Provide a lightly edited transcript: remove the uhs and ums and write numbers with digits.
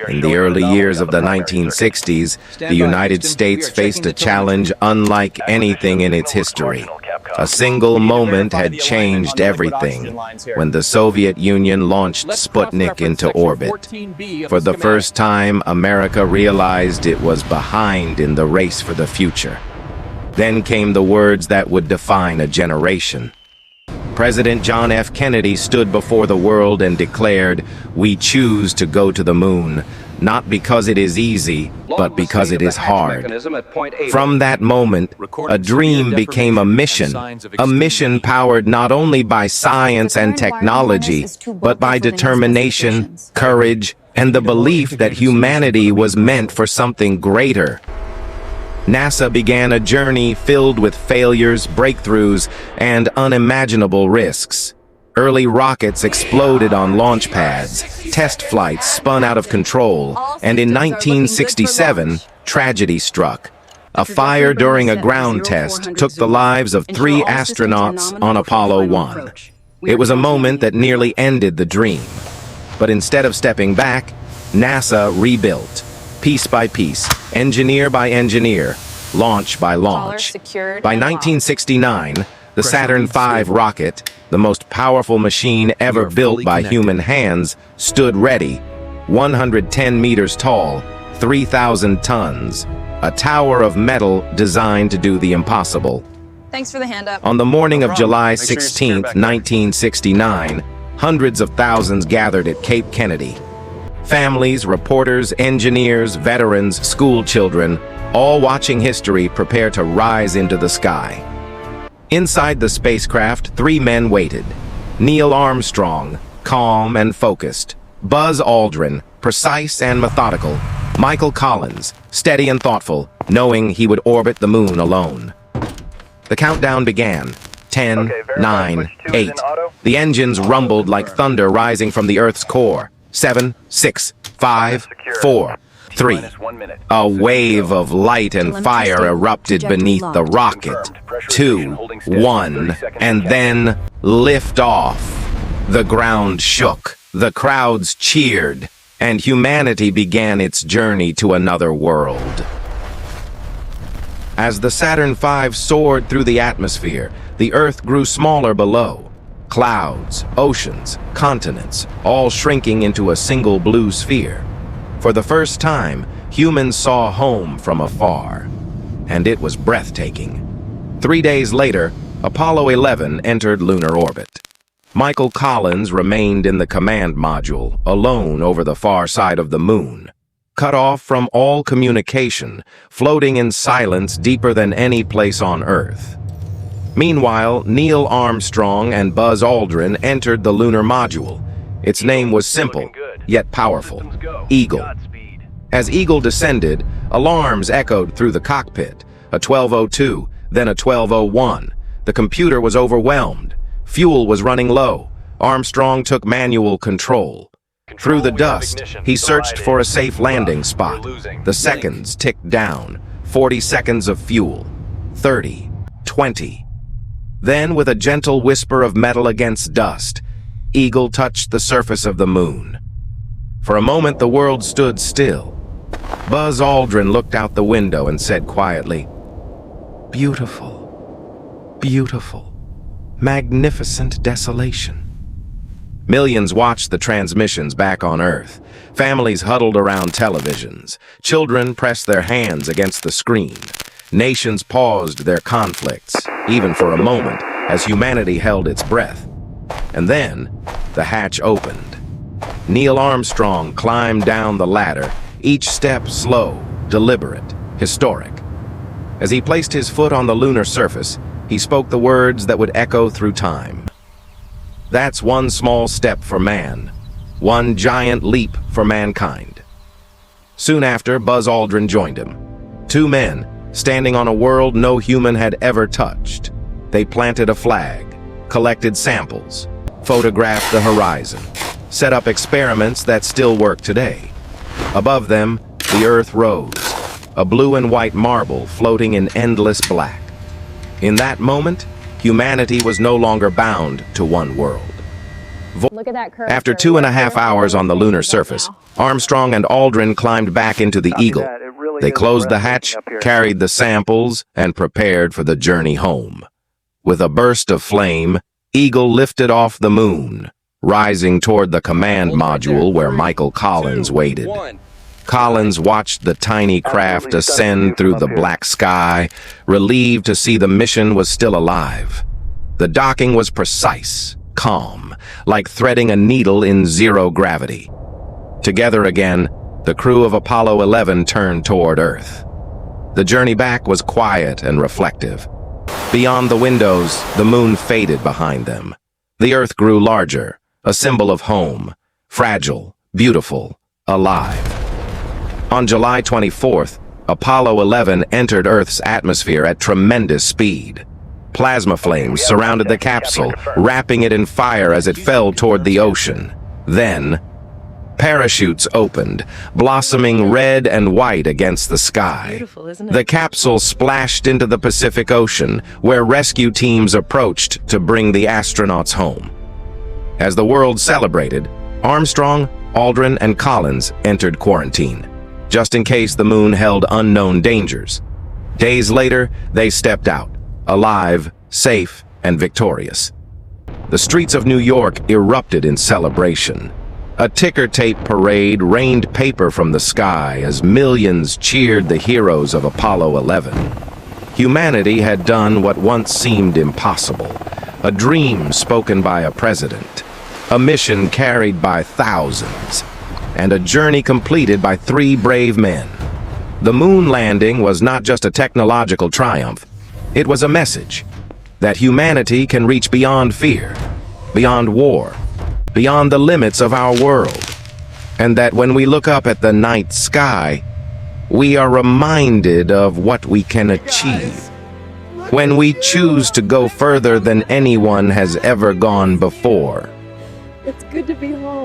In the early years of the 1960s, the United States faced a challenge unlike anything in its history. A single moment had changed everything when the Soviet Union launched Sputnik into orbit. For the first time, America realized it was behind in the race for the future. Then came the words that would define a generation. President John F. Kennedy stood before the world and declared, "We choose to go to the moon, not because it is easy, but because it is hard." From that moment, a dream became a mission powered not only by science and technology, but by determination, courage, and the belief that humanity was meant for something greater. NASA began a journey filled with failures, breakthroughs, and unimaginable risks. Early rockets exploded on launch pads, test flights spun out of control, and in 1967, tragedy struck. A fire during a ground test took the lives of 3 astronauts on Apollo 1. It was a moment that nearly ended the dream. But instead of stepping back, NASA rebuilt. Piece by piece, engineer by engineer, launch by launch. By 1969, the Saturn V rocket, the most powerful machine ever built by human hands, stood ready, 110 meters tall, 3,000 tons, a tower of metal designed to do the impossible. Thanks for the hand up. On the morning of July 16, 1969, hundreds of thousands gathered at Cape Kennedy. Families, reporters, engineers, veterans, school children, all watching history prepare to rise into the sky. Inside the spacecraft, 3 men waited. Neil Armstrong, calm and focused. Buzz Aldrin, precise and methodical. Michael Collins, steady and thoughtful, knowing he would orbit the moon alone. The countdown began. 10, 9, 8. The engines rumbled like thunder rising from the Earth's core. 7, 6, 5, 4, 3. A wave of light and fire erupted beneath the rocket. 2, 1, and then lift off. The ground shook, the crowds cheered, and humanity began its journey to another world. As the Saturn V soared through the atmosphere, the Earth grew smaller below. Clouds, oceans, continents, all shrinking into a single blue sphere. For the first time, humans saw home from afar, and it was breathtaking. 3 days later, Apollo 11 entered lunar orbit. Michael Collins remained in the command module, alone over the far side of the moon, cut off from all communication, floating in silence deeper than any place on Earth. Meanwhile, Neil Armstrong and Buzz Aldrin entered the lunar module. Its name was simple, yet powerful: Eagle. As Eagle descended, alarms echoed through the cockpit. A 12:02, then a 12:01. The computer was overwhelmed. Fuel was running low. Armstrong took manual control. Through the dust, he searched for a safe landing spot. The seconds ticked down. 40 seconds of fuel. 30, 20. Then, with a gentle whisper of metal against dust, Eagle touched the surface of the moon. For a moment, the world stood still. Buzz Aldrin looked out the window and said quietly, "Beautiful, beautiful, magnificent desolation." Millions watched the transmissions back on Earth. Families huddled around televisions. Children pressed their hands against the screen. Nations paused their conflicts, even for a moment, as humanity held its breath. And then, the hatch opened. Neil Armstrong climbed down the ladder, each step slow, deliberate, historic. As he placed his foot on the lunar surface, he spoke the words that would echo through time. "That's one small step for man, one giant leap for mankind." Soon after, Buzz Aldrin joined him. 2 men, standing on a world no human had ever touched. They planted a flag, collected samples, photographed the horizon, set up experiments that still work today. Above them, the Earth rose, a blue and white marble floating in endless black. In that moment, humanity was no longer bound to one world. Look at that curve. After 2.5 hours on the lunar surface, Armstrong and Aldrin climbed back into the Eagle. They closed the hatch, carried the samples, and prepared for the journey home. With a burst of flame, Eagle lifted off the moon, rising toward the command module where Michael Collins waited. Collins watched the tiny craft ascend through the black sky, relieved to see the mission was still alive. The docking was precise, calm, like threading a needle in zero gravity. Together again, the crew of Apollo 11 turned toward Earth. The journey back was quiet and reflective. Beyond the windows, the moon faded behind them. The Earth grew larger, a symbol of home, fragile, beautiful, alive. On July 24th, Apollo 11 entered Earth's atmosphere at tremendous speed. Plasma flames surrounded the capsule, wrapping it in fire as it fell toward the ocean. Then, parachutes opened, blossoming red and white against the sky. Beautiful, isn't it? The capsule splashed into the Pacific Ocean, where rescue teams approached to bring the astronauts home. As the world celebrated, Armstrong, Aldrin, and Collins entered quarantine, just in case the moon held unknown dangers. Days later, they stepped out, alive, safe, and victorious. The streets of New York erupted in celebration. A ticker tape parade rained paper from the sky as millions cheered the heroes of Apollo 11. Humanity had done what once seemed impossible, a dream spoken by a president, a mission carried by thousands, and a journey completed by 3 brave men. The moon landing was not just a technological triumph, it was a message that humanity can reach beyond fear, beyond war, beyond the limits of our world, and that when we look up at the night sky, we are reminded of what we can achieve. When we choose to go further than anyone has ever gone before. It's good to be home.